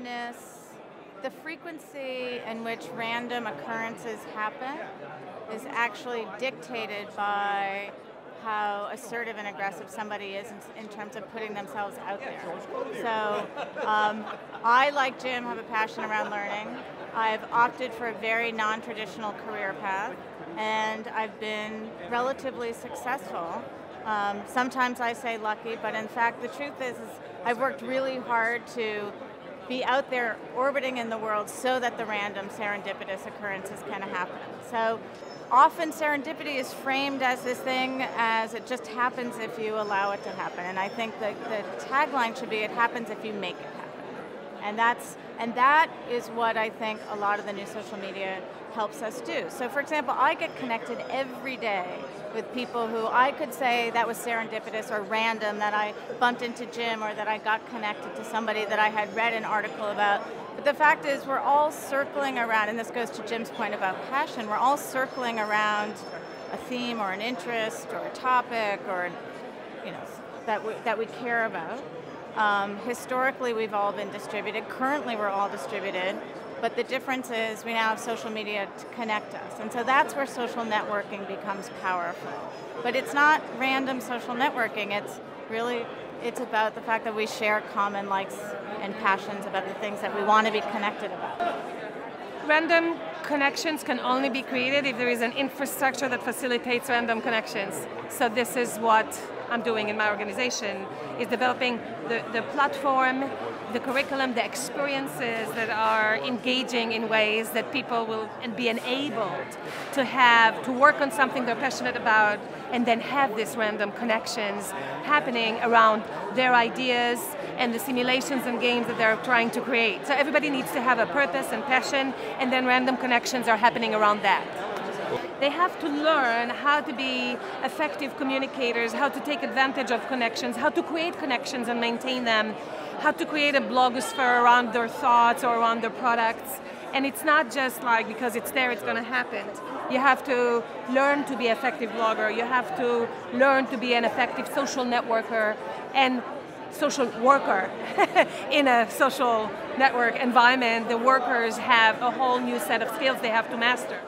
randomness, the frequency in which random occurrences happen is actually dictated by how assertive and aggressive somebody is in terms of putting themselves out there. So I, like Jim, have a passion around learning. I've opted for a very non-traditional career path, and I've been relatively successful. Sometimes I say lucky, but in fact the truth is I've worked really hard to be out there orbiting in the world so that the random serendipitous occurrences can happen. So often serendipity is framed as this thing as it just happens if you allow it to happen. And I think that the tagline should be, it happens if you make it happen. And that is what I think a lot of the new social media helps us do. So for example, I get connected every day with people who I could say that was serendipitous or random, that I bumped into Jim or that I got connected to somebody that I had read an article about. But the fact is we're all circling around, and this goes to Jim's point about passion, we're all circling around a theme or an interest or a topic or that we care about. Historically we've all been distributed, currently we're all distributed, but the difference is we now have social media to connect us. And so that's where social networking becomes powerful. But it's not random social networking, it's about the fact that we share common likes and passions about the things that we want to be connected about. Random connections can only be created if there is an infrastructure that facilitates random connections. So this is what I'm doing in my organization, is developing the platform, the curriculum, the experiences that are engaging in ways that people will be enabled to work on something they're passionate about and then have these random connections happening around their ideas and the simulations and games that they're trying to create. So everybody needs to have a purpose and passion, and then random connections are happening around that. They have to learn how to be effective communicators, how to take advantage of connections, how to create connections and maintain them, how to create a blogosphere around their thoughts or around their products. And it's not just like, because it's there, it's going to happen. You have to learn to be an effective blogger. You have to learn to be an effective social networker and social worker. In a social network environment, the workers have a whole new set of skills they have to master.